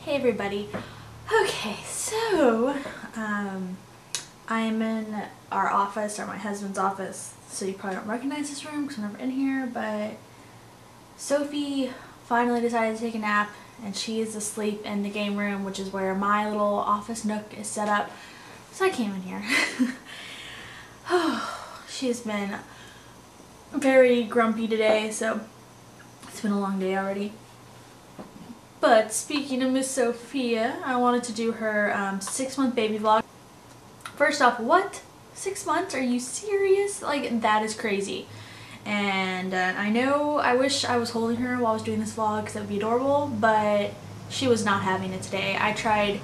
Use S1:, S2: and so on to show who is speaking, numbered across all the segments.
S1: Hey everybody. Okay, so I'm in our office, or my husband's office, so you probably don't recognize this room because I'm never in here, but Sophie finally decided to take a nap and she is asleep in the game room, which is where my little office nook is set up. So I came in here. She's been very grumpy today, so it's been a long day already. But speaking of Miss Sophia, I wanted to do her 6-month baby vlog. First off, what? 6 months? Are you serious? Like, that is crazy. And I know I wish I was holding her while I was doing this vlog because that would be adorable, but she was not having it today. I tried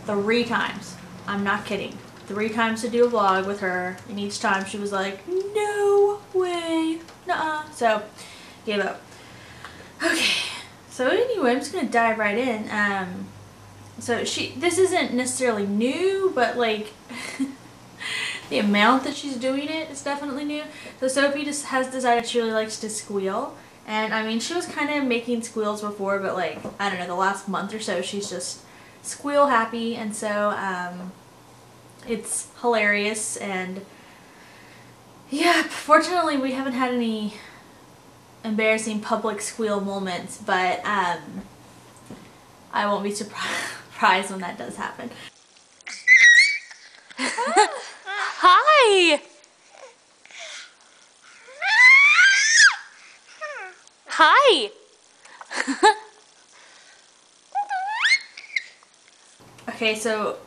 S1: 3 times. I'm not kidding. 3 times to do a vlog with her, and each time she was like, no way, nuh-uh. So, gave up. Okay. So anyway, I'm just gonna dive right in. So this isn't necessarily new, but like the amount that she's doing it is definitely new. So Sophie just has decided she really likes to squeal, and I mean she was kind of making squeals before, but like I don't know, the last month or so she's just squeal happy, and so it's hilarious. And yeah, fortunately we haven't had any embarrassing public squeal moments, but I won't be surprised when that does happen. Hi! Hi! Okay, so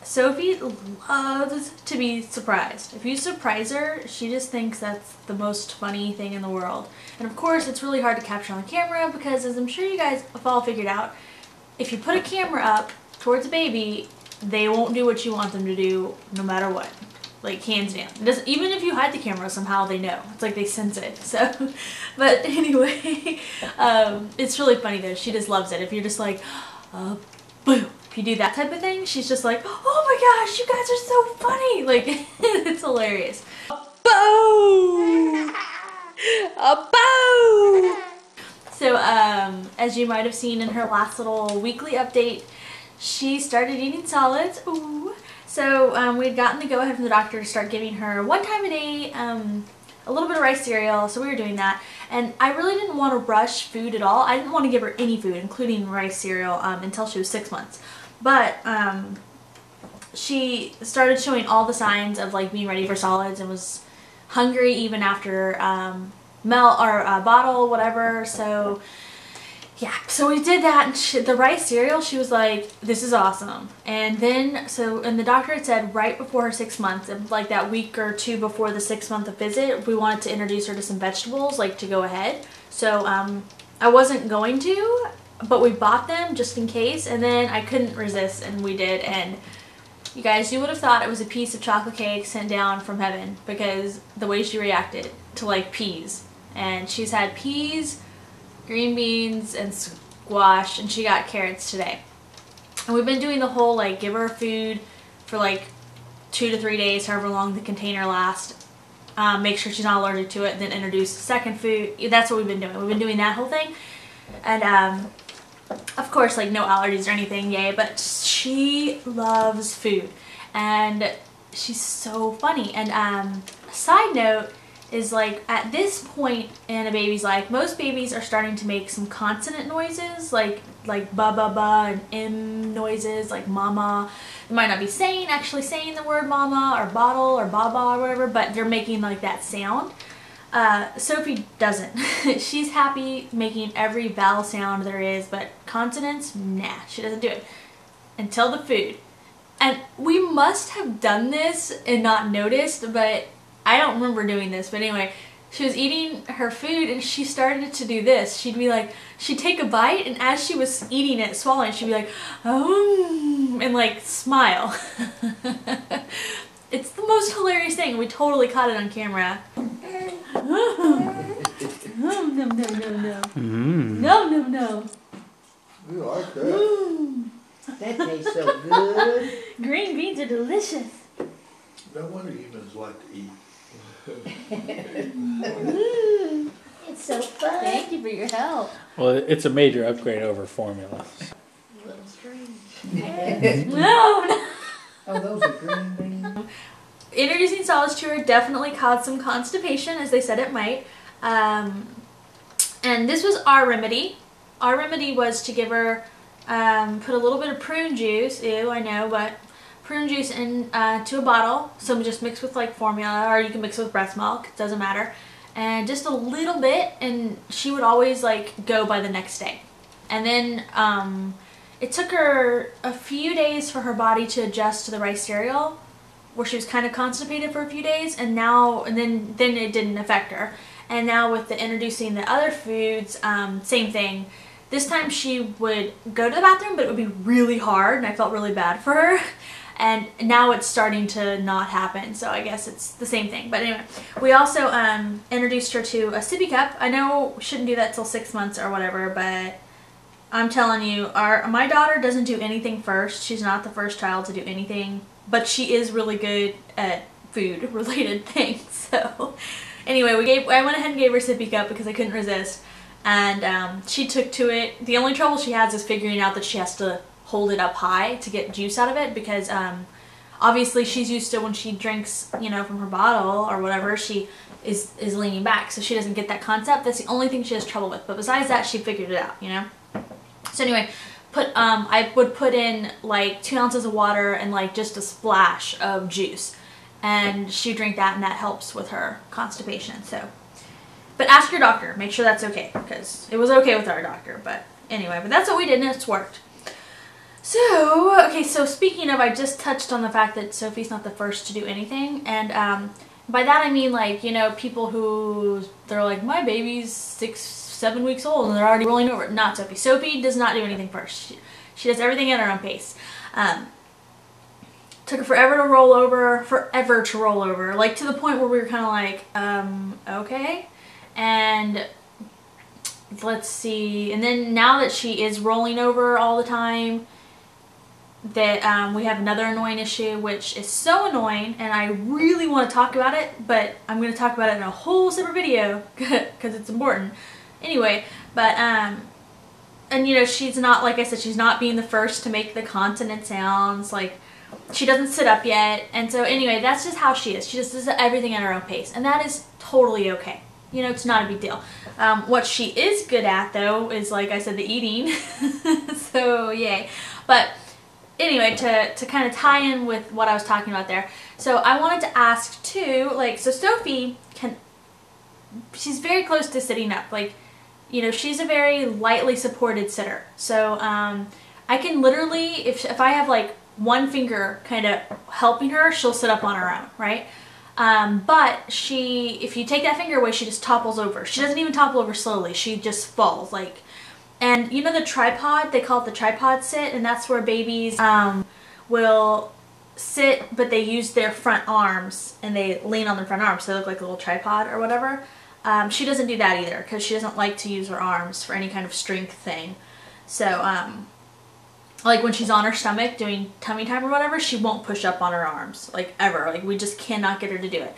S1: Sophie loves to be surprised. If you surprise her, she just thinks that's the most funny thing in the world. And of course, it's really hard to capture on camera because, as I'm sure you guys have all figured out, if you put a camera up towards a baby, they won't do what you want them to do no matter what. Like, hands down. Even if you hide the camera, somehow they know. It's like they sense it. So, but anyway, it's really funny though. She just loves it. If you're just like, boom. If you do that type of thing, she's just like, oh my gosh, you guys are so funny. Like, it's hilarious. Boom! A boom! So, as you might have seen in her last little weekly update, she started eating solids. Ooh. So, we had gotten the go-ahead from the doctor to start giving her 1 time a day, a little bit of rice cereal, so we were doing that. And I really didn't want to rush food at all. I didn't want to give her any food, including rice cereal, until she was 6 months. But she started showing all the signs of like being ready for solids and was hungry even after bottle, whatever. So yeah, so we did that, and the rice cereal, she was like, this is awesome. And then, and the doctor had said right before her 6 months, like that week or 2 before the 6-month visit, we wanted to introduce her to some vegetables, like to go ahead. So I wasn't going to, but we bought them just in case, and then I couldn't resist, and we did. And you guys, you would have thought it was a piece of chocolate cake sent down from heaven because the way she reacted to like peas. And she's had peas, green beans, and squash, and she got carrots today. And we've been doing the whole like give her food for like 2 to 3 days, however long the container lasts. Make sure she's not allergic to it, and then introduce the second food. That's what we've been doing. We've been doing that whole thing. And of course, like no allergies or anything, yay, but she loves food. And she's so funny. And a side note is, like, at this point in a baby's life, most babies are starting to make some consonant noises, like ba ba ba and M noises, like mama. They might not be actually saying the word mama or bottle or baba or whatever, but they're making like that sound. Sophie doesn't. She's happy making every vowel sound there is, but consonants, nah, she doesn't do it until the food. And we must have done this and not noticed, but I don't remember doing this. But anyway, she was eating her food and she started to do this. She'd be like, she'd take a bite, and as she was eating it, swallowing, she'd be like, oh, and like smile. It's the most hilarious thing. We totally caught it on camera. No, no, no, no, no. No, no, no.
S2: You like that?
S3: That tastes so good.
S1: Green beans are delicious.
S2: No wonder humans like to eat.
S3: It's so fun.
S1: Thank you for your help.
S4: Well, it's a major upgrade over formula.
S3: Little string.
S1: No.
S3: Oh, those are green beans.
S1: Introducing solids to her definitely caused some constipation, as they said it might. And this was our remedy. Our remedy was to give her, put a little bit of prune juice, ew, I know, but prune juice in to a bottle. So just mix with like formula, or you can mix with breast milk, it doesn't matter. And just a little bit, and she would always like go by the next day. And then it took her a few days for her body to adjust to the rice cereal, where she was kind of constipated for a few days, and then it didn't affect her. And now with the introducing the other foods, same thing. This time she would go to the bathroom, but it would be really hard, and I felt really bad for her. And now it's starting to not happen, so I guess it's the same thing. But anyway, we also introduced her to a Sippy Cup. I know we shouldn't do that till 6 months or whatever, but I'm telling you, my daughter doesn't do anything first. She's not the first child to do anything, but she is really good at food-related things. So anyway, I went ahead and gave her Sippy Cup because I couldn't resist, and she took to it. The only trouble she has is figuring out that she has to hold it up high to get juice out of it, because obviously she's used to when she drinks, you know, from her bottle or whatever, she is leaning back, so she doesn't get that concept. That's the only thing she has trouble with, but besides that, she figured it out, you know. So anyway, I would put in like 2 ounces of water and like just a splash of juice, and she drink that, and that helps with her constipation. So, but ask your doctor, make sure that's okay, because it was okay with our doctor. But anyway, but that's what we did, and it's worked. So, okay, so speaking of, I just touched on the fact that Sophie's not the first to do anything, and by that I mean, like, you know, people who, they're like, my baby's 6-7 weeks old and they're already rolling over. Not Sophie. Sophie does not do anything first. She does everything at her own pace. Took her forever to roll over, like to the point where we were kind of like, okay. And let's see, and then now that she is rolling over all the time, that we have another annoying issue, which is so annoying, and I really want to talk about it, but I'm going to talk about it in a whole separate video because it's important. Anyway, but and you know, she's not, like I said, she's not being the first to make the consonant sounds. Like, she doesn't sit up yet, and so anyway, that's just how she is. She just does everything at her own pace, and that is totally okay. You know, it's not a big deal. What she is good at, though, is, like I said, the eating. So, yay. But anyway, to kind of tie in with what I was talking about there, so I wanted to ask, too, like, so Sophie she's very close to sitting up. Like, you know, she's a very lightly supported sitter. So, I can literally, if I have, like, one finger kind of helping her, she'll sit up on her own, right? But if you take that finger away, she just topples over. She doesn't even topple over slowly. She just falls, like, and you know the tripod, they call it the tripod sit, and that's where babies, will sit, but they use their front arms, and they lean on their front arms, so they look like a little tripod or whatever. She doesn't do that either, because she doesn't like to use her arms for any kind of strength thing. So, like when she's on her stomach doing tummy time or whatever, she won't push up on her arms, like ever. Like, we just cannot get her to do it.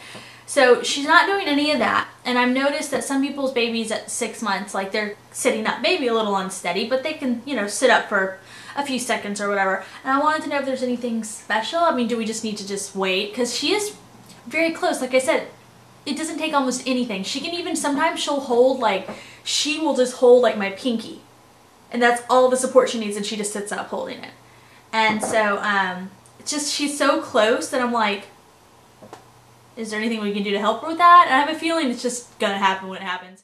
S1: So she's not doing any of that. And I've noticed that some people's babies at 6 months, like, they're sitting up, maybe a little unsteady, but they can, you know, sit up for a few seconds or whatever. And I wanted to know if there's anything special. I mean, do we just need to just wait? Because she is very close. Like I said, it doesn't take almost anything. She can even, sometimes she'll hold, like, she will just hold, like, my pinky. And that's all the support she needs, and she just sits up holding it. And so, it's just, she's so close that I'm like, is there anything we can do to help her with that? And I have a feeling it's just gonna happen when it happens.